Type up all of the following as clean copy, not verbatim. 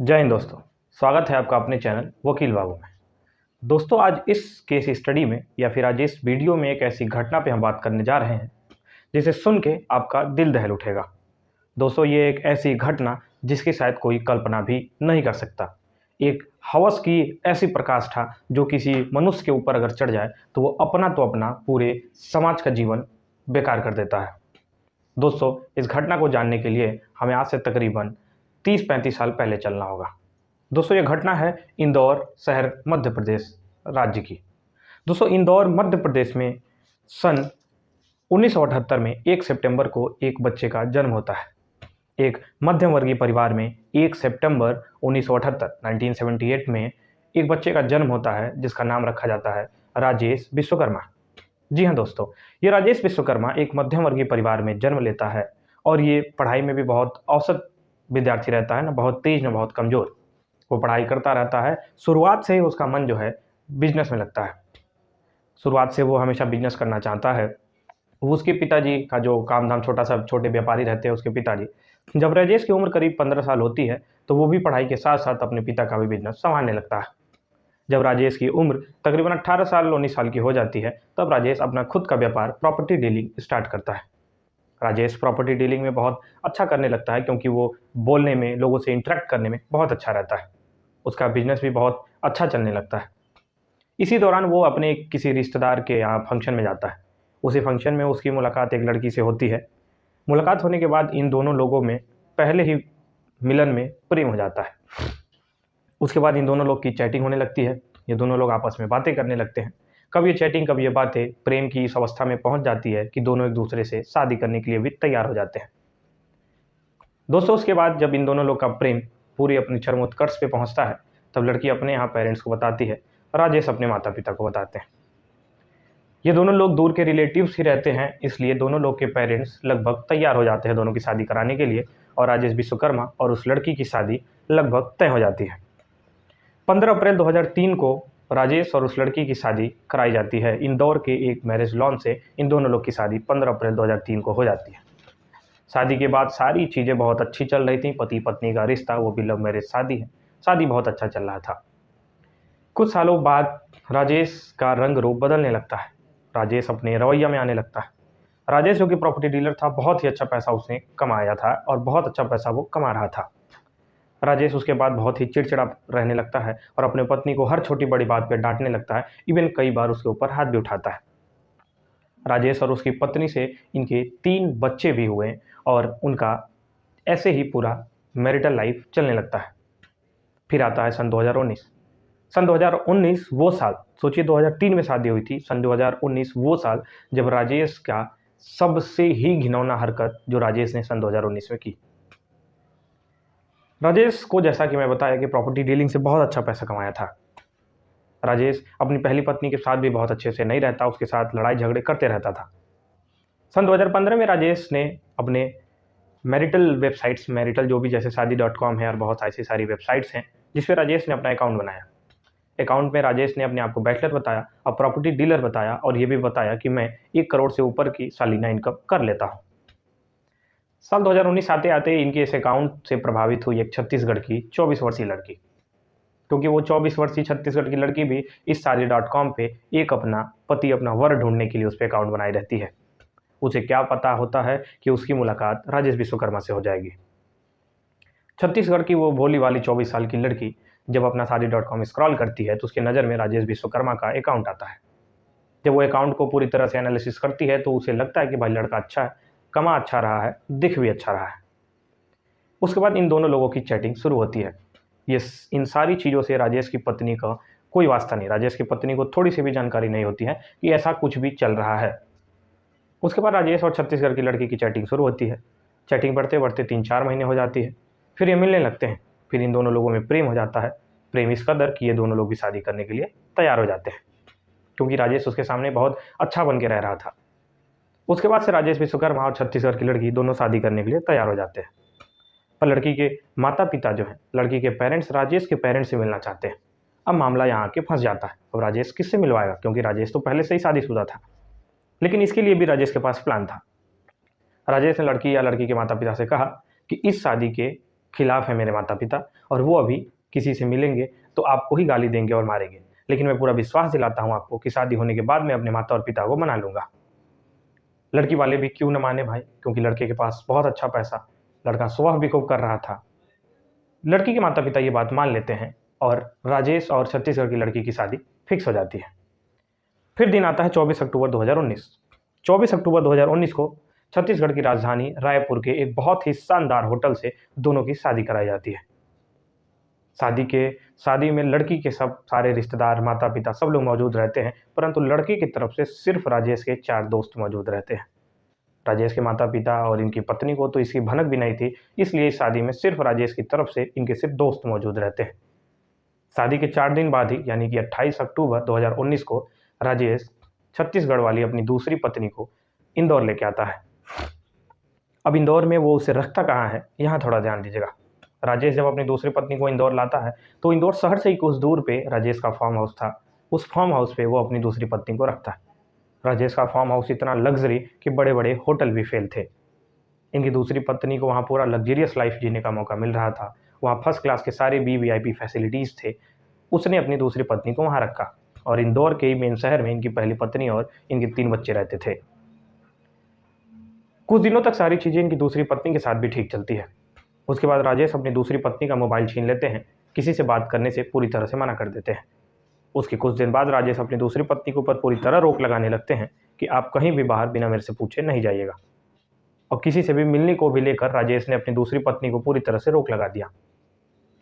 जय हिंद दोस्तों। स्वागत है आपका अपने चैनल वकील बाबू में। दोस्तों, आज इस केस स्टडी में या फिर आज इस वीडियो में एक ऐसी घटना पे हम बात करने जा रहे हैं जिसे सुन के आपका दिल दहल उठेगा। दोस्तों, ये एक ऐसी घटना जिसकी शायद कोई कल्पना भी नहीं कर सकता। एक हवस की ऐसी प्रकाष्ठा जो किसी मनुष्य के ऊपर अगर चढ़ जाए तो वो अपना पूरे समाज का जीवन बेकार कर देता है। दोस्तों, इस घटना को जानने के लिए हमें आज से तकरीबन 30-35 साल पहले चलना होगा। दोस्तों, ये घटना है इंदौर शहर मध्य प्रदेश राज्य की। दोस्तों, इंदौर मध्य प्रदेश में सन 1978 में 1 सितंबर को एक बच्चे का जन्म होता है। एक मध्यम वर्गीय परिवार में 1 सितंबर 1978 में एक बच्चे का जन्म होता है जिसका नाम रखा जाता है राजेश विश्वकर्मा। जी हाँ दोस्तों, ये राजेश विश्वकर्मा एक मध्यम वर्गीय परिवार में जन्म लेता है और ये पढ़ाई में भी बहुत औसत विद्यार्थी रहता है, ना बहुत तेज ना बहुत कमज़ोर। वो पढ़ाई करता रहता है। शुरुआत से ही उसका मन जो है बिजनेस में लगता है। शुरुआत से वो हमेशा बिजनेस करना चाहता है। उसके पिताजी का जो काम धाम छोटे व्यापारी रहते हैं उसके पिताजी। जब राजेश की उम्र करीब 15 साल होती है तो वो भी पढ़ाई के साथ साथ अपने पिता का भी बिजनेस संभालने लगता है। जब राजेश की उम्र तकरीबन 18 साल 19 साल की हो जाती है तब राजेश अपना खुद का व्यापार प्रॉपर्टी डीलिंग स्टार्ट करता है। राजेश प्रॉपर्टी डीलिंग में बहुत अच्छा करने लगता है क्योंकि वो बोलने में, लोगों से इंटरेक्ट करने में बहुत अच्छा रहता है। उसका बिजनेस भी बहुत अच्छा चलने लगता है। इसी दौरान वो अपने किसी रिश्तेदार के यहाँ फंक्शन में जाता है। उसी फंक्शन में उसकी मुलाकात एक लड़की से होती है। मुलाकात होने के बाद इन दोनों लोगों में पहले ही मिलन में प्रेम हो जाता है। उसके बाद इन दोनों लोग की चैटिंग होने लगती है। ये दोनों लोग आपस में बातें करने लगते हैं। कब ये चैटिंग, कब ये बातें प्रेम की इस अवस्था में पहुंच जाती है कि दोनों एक दूसरे से शादी करने के लिए भी तैयार हो जाते हैं। दोस्तों, उसके बाद जब इन दोनों लोग का प्रेम पूरी अपनी चरमोत्कर्ष पे पहुंचता है तब लड़की अपने यहाँ पेरेंट्स को बताती है, राजेश अपने माता पिता को बताते हैं। ये दोनों लोग दूर के रिलेटिव्स ही रहते हैं, इसलिए दोनों लोग के पेरेंट्स लगभग तैयार हो जाते हैं दोनों की शादी कराने के लिए और राजेश विश्वकर्मा और उस लड़की की शादी लगभग तय हो जाती है। 15 अप्रैल 2003 को राजेश और उस लड़की की शादी कराई जाती है। इंदौर के एक मैरिज लॉन से इन दोनों लोग की शादी 15 अप्रैल 2003 को हो जाती है। शादी के बाद सारी चीज़ें बहुत अच्छी चल रही थी। पति पत्नी का रिश्ता, वो भी लव मैरिज शादी है। शादी बहुत अच्छा चल रहा था। कुछ सालों बाद राजेश का रंग रूप बदलने लगता है। राजेश अपने रवैया में आने लगता है। राजेश जो कि प्रॉपर्टी डीलर था, बहुत ही अच्छा पैसा उसने कमाया था और बहुत अच्छा पैसा वो कमा रहा था। राजेश उसके बाद बहुत ही चिड़चिड़ा रहने लगता है और अपने पत्नी को हर छोटी बड़ी बात पे डांटने लगता है। इवन कई बार उसके ऊपर हाथ भी उठाता है। राजेश और उसकी पत्नी से इनके 3 बच्चे भी हुए और उनका ऐसे ही पूरा मैरिटल लाइफ चलने लगता है। फिर आता है सन 2019। सन 2019 वो साल, सोचिए 2003 में शादी हुई थी। सन 2019 वो साल जब राजेश का सबसे ही घिनौना हरकत जो राजेश ने सन 2019 में की। राजेश को, जैसा कि मैं बताया, कि प्रॉपर्टी डीलिंग से बहुत अच्छा पैसा कमाया था। राजेश अपनी पहली पत्नी के साथ भी बहुत अच्छे से नहीं रहता, उसके साथ लड़ाई झगड़े करते रहता था। सन 2015 में राजेश ने अपने मैरिटल वेबसाइट्स, मैरिटल जो भी जैसे शादी.com है और बहुत ऐसी सारी वेबसाइट्स हैं जिस पे राजेश ने अपना अकाउंट बनाया। अकाउंट में राजेश ने अपने आप को बैचलर बताया और प्रॉपर्टी डीलर बताया और ये भी बताया कि मैं 1 करोड़ से ऊपर की सालाना इनकम कर लेता हूँ। साल 2019 आते आते इनके इस अकाउंट से प्रभावित हुई एक छत्तीसगढ़ की 24 वर्षीय लड़की, क्योंकि वो 24 वर्षीय छत्तीसगढ़ की लड़की भी इस शादी.com पे एक अपना पति, अपना वर ढूंढने के लिए उस पर अकाउंट बनाई रहती है। उसे क्या पता होता है कि उसकी मुलाकात राजेश विश्वकर्मा से हो जाएगी। छत्तीसगढ़ की वो भोली वाली 24 साल की लड़की जब अपना शादी.com स्क्रॉल करती है तो उसके नज़र में राजेश विश्वकर्मा का अकाउंट आता है। जब वो अकाउंट को पूरी तरह से एनालिसिस करती है तो उसे लगता है कि भाई लड़का अच्छा है, कमा अच्छा रहा है, दिख भी अच्छा रहा है। उसके बाद इन दोनों लोगों की चैटिंग शुरू होती है। इन सारी चीज़ों से राजेश की पत्नी का कोई वास्ता नहीं। राजेश की पत्नी को थोड़ी सी भी जानकारी नहीं होती है कि ऐसा कुछ भी चल रहा है। उसके बाद राजेश और छत्तीसगढ़ की लड़की की चैटिंग शुरू होती है। चैटिंग बढ़ते बढ़ते 3-4 महीने हो जाती है। फिर ये मिलने लगते हैं। फिर इन दोनों लोगों में प्रेम हो जाता है। प्रेम इस कदर कि ये दोनों लोग भी शादी करने के लिए तैयार हो जाते हैं, क्योंकि राजेश उसके सामने बहुत अच्छा बन के रह रहा था। उसके बाद से राजेश विश्वकर्मा और छत्तीसगढ़ की लड़की दोनों शादी करने के लिए तैयार हो जाते हैं। पर लड़की के माता पिता जो हैं, लड़की के पेरेंट्स राजेश के पेरेंट्स से मिलना चाहते हैं। अब मामला यहाँ आके फंस जाता है। अब राजेश किससे मिलवाएगा, क्योंकि राजेश तो पहले से ही शादीशुदा था। लेकिन इसके लिए भी राजेश के पास प्लान था। राजेश ने लड़की या लड़की के माता पिता से कहा कि इस शादी के खिलाफ हैं मेरे माता पिता, और वो अभी किसी से मिलेंगे तो आपको ही गाली देंगे और मारेंगे। लेकिन मैं पूरा विश्वास दिलाता हूँ आपको कि शादी होने के बाद मैं अपने माता और पिता को मना लूँगा। लड़की वाले भी क्यों न माने भाई, क्योंकि लड़के के पास बहुत अच्छा पैसा, लड़का सुबह भी खूब कर रहा था। लड़की के माता पिता ये बात मान लेते हैं और राजेश और छत्तीसगढ़ की लड़की की शादी फिक्स हो जाती है। फिर दिन आता है 24 अक्टूबर 2019। 24 अक्टूबर 2019 को छत्तीसगढ़ की राजधानी रायपुर के एक बहुत ही शानदार होटल से दोनों की शादी कराई जाती है। शादी में लड़की के सारे रिश्तेदार, माता पिता सब लोग मौजूद रहते हैं, परंतु लड़की की तरफ से सिर्फ राजेश के 4 दोस्त मौजूद रहते हैं। राजेश के माता पिता और इनकी पत्नी को तो इसकी भनक भी नहीं थी, इसलिए इस शादी में सिर्फ राजेश की तरफ से इनके सिर्फ दोस्त मौजूद रहते हैं। शादी के 4 दिन बाद ही यानी कि 28 अक्टूबर 2019 को राजेश छत्तीसगढ़ वाली अपनी दूसरी पत्नी को इंदौर लेके आता है। अब इंदौर में वो उसे रखता कहाँ है, यहाँ थोड़ा ध्यान दीजिएगा। राजेश जब अपनी दूसरी पत्नी को इंदौर लाता है तो इंदौर शहर से ही कुछ दूर पे राजेश का फार्म हाउस था। उस फार्म हाउस पे वो अपनी दूसरी पत्नी को रखता है। राजेश का फार्म हाउस इतना लग्जरी कि बड़े बड़े होटल भी फेल थे। इनकी दूसरी पत्नी को वहाँ पूरा लग्जरियस लाइफ जीने का मौका मिल रहा था। वहाँ फर्स्ट क्लास के सारे वीवीआईपी फैसिलिटीज़ थे। उसने अपनी दूसरी पत्नी को वहाँ रखा और इंदौर के ही मेन शहर में इनकी पहली पत्नी और इनके 3 बच्चे रहते थे। कुछ दिनों तक सारी चीज़ें इनकी दूसरी पत्नी के साथ भी ठीक चलती है। उसके बाद राजेश अपनी दूसरी पत्नी का मोबाइल छीन लेते हैं, किसी से बात करने से पूरी तरह से मना कर देते हैं। उसके कुछ दिन बाद राजेश अपनी दूसरी पत्नी के ऊपर पूरी तरह रोक लगाने लगते हैं कि आप कहीं भी बाहर बिना मेरे से पूछे नहीं जाइएगा। और किसी से भी मिलने को भी लेकर राजेश ने अपनी दूसरी पत्नी को पूरी तरह से रोक लगा दिया।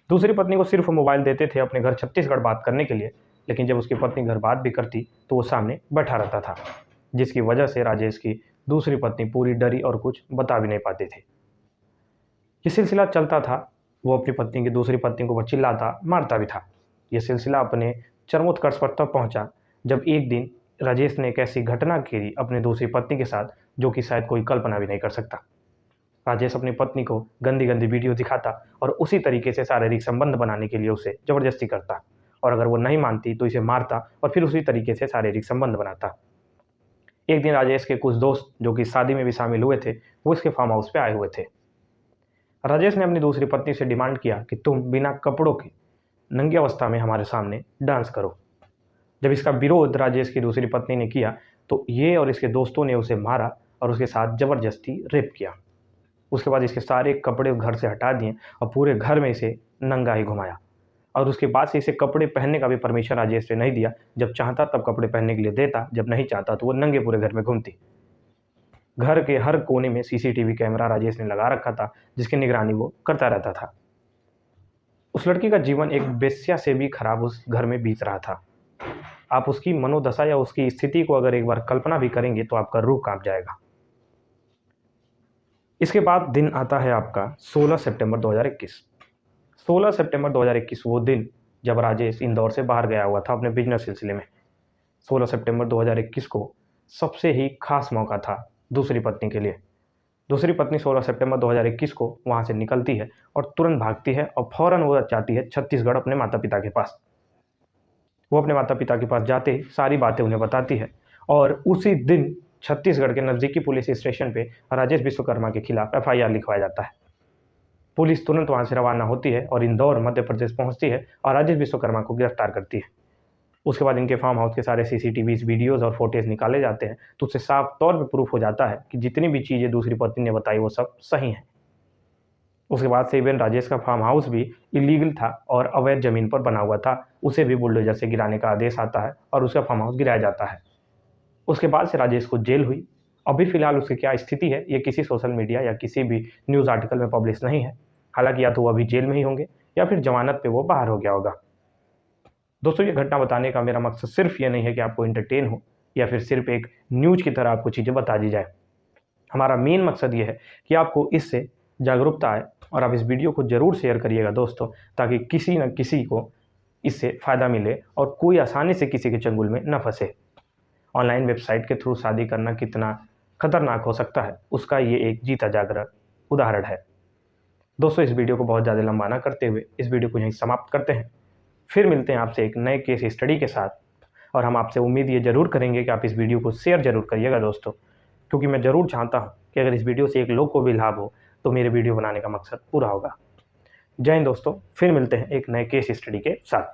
दूसरी पत्नी को सिर्फ मोबाइल देते थे अपने घर छत्तीसगढ़ बात करने के लिए, लेकिन जब उसकी पत्नी घर बात भी करती तो वो सामने बैठा रहता था, जिसकी वजह से राजेश की दूसरी पत्नी पूरी डरी और कुछ बता भी नहीं पाती थी। ये सिलसिला चलता था। वो अपनी पत्नी की दूसरी पत्नी को चिल्लाता मारता भी था। यह सिलसिला अपने चरमोत्कर्ष पर तब पहुंचा जब एक दिन राजेश ने एक ऐसी घटना की अपनी दूसरी पत्नी के साथ जो कि शायद कोई कल्पना भी नहीं कर सकता। राजेश अपनी पत्नी को गंदी गंदी वीडियो दिखाता और उसी तरीके से शारीरिक संबंध बनाने के लिए उसे ज़बरदस्ती करता, और अगर वो नहीं मानती तो इसे मारता और फिर उसी तरीके से शारीरिक संबंध बनाता। एक दिन राजेश के कुछ दोस्त जो कि शादी में भी शामिल हुए थे वो इसके फार्म हाउस पे आए हुए थे। राजेश ने अपनी दूसरी पत्नी से डिमांड किया कि तुम बिना कपड़ों के नंगी अवस्था में हमारे सामने डांस करो। जब इसका विरोध राजेश की दूसरी पत्नी ने किया तो ये और इसके दोस्तों ने उसे मारा और उसके साथ ज़बरदस्ती रेप किया। उसके बाद इसके सारे कपड़े घर से हटा दिए और पूरे घर में इसे नंगा ही घुमाया, और उसके बाद से इसे कपड़े पहनने का भी परमिशन राजेश ने नहीं दिया। जब चाहता तब कपड़े पहनने के लिए देता, जब नहीं चाहता तो वो नंगे पूरे घर में घूमती। घर के हर कोने में सीसीटीवी कैमरा राजेश ने लगा रखा था, जिसकी निगरानी वो करता रहता था। उस लड़की का जीवन एक बेश्या से भी खराब उस घर में बीत रहा था। आप उसकी मनोदशा या उसकी स्थिति को अगर एक बार कल्पना भी करेंगे तो आपका रूह कांप जाएगा। इसके बाद दिन आता है आपका 16 सितंबर 2021। 16 सितंबर 2021 वो दिन जब राजेश इंदौर से बाहर गया हुआ था अपने बिजनेस सिलसिले में। 16 सितंबर 2021 को सबसे ही खास मौका था दूसरी पत्नी के लिए। दूसरी पत्नी 16 सितंबर 2021 को वहाँ से निकलती है और तुरंत भागती है और फ़ौरन वो जाती है छत्तीसगढ़ अपने माता पिता के पास। वो अपने माता पिता के पास जाते ही सारी बातें उन्हें बताती है, और उसी दिन छत्तीसगढ़ के नज़दीकी पुलिस स्टेशन पे राजेश विश्वकर्मा के खिलाफ एफआईआर लिखवाया जाता है। पुलिस तुरंत वहाँ से रवाना होती है और इंदौर मध्य प्रदेश पहुँचती है और राजेश विश्वकर्मा को गिरफ्तार करती है। उसके बाद इनके फार्म हाउस के सारे सीसीटीवीज़, वीडियोज़ और फोटेज निकाले जाते हैं, तो उससे साफ तौर पे प्रूफ हो जाता है कि जितनी भी चीज़ें दूसरी पत्नी ने बताई वो सब सही हैं। उसके बाद से इवन राजेश का फार्म हाउस भी इलीगल था और अवैध ज़मीन पर बना हुआ था, उसे भी बुलडोजर से गिराने का आदेश आता है और उसका फार्म हाउस गिराया जाता है। उसके बाद से राजेश को जेल हुई। अभी फ़िलहाल उसकी क्या स्थिति है ये किसी सोशल मीडिया या किसी भी न्यूज़ आर्टिकल में पब्लिश नहीं है। हालांकि या तो वो अभी जेल में ही होंगे या फिर जमानत पे वो बाहर हो गया होगा। दोस्तों, ये घटना बताने का मेरा मकसद सिर्फ ये नहीं है कि आपको एंटरटेन हो या फिर सिर्फ एक न्यूज़ की तरह आपको चीज़ें बता दी जाए। हमारा मेन मकसद ये है कि आपको इससे जागरूकता आए, और आप इस वीडियो को ज़रूर शेयर करिएगा दोस्तों, ताकि किसी न किसी को इससे फ़ायदा मिले और कोई आसानी से किसी के चंगुल में न फंसे। ऑनलाइन वेबसाइट के थ्रू शादी करना कितना खतरनाक हो सकता है उसका ये एक जीता जागरा उदाहरण है। दोस्तों, इस वीडियो को बहुत ज़्यादा लंबा ना करते हुए इस वीडियो को यहीं समाप्त करते हैं। फिर मिलते हैं आपसे एक नए केस स्टडी के साथ, और हम आपसे उम्मीद ये ज़रूर करेंगे कि आप इस वीडियो को शेयर ज़रूर करिएगा दोस्तों, क्योंकि मैं ज़रूर चाहता हूँ कि अगर इस वीडियो से एक लोग को भी लाभ हो तो मेरे वीडियो बनाने का मकसद पूरा होगा। जय हिंद दोस्तों, फिर मिलते हैं एक नए केस स्टडी के साथ।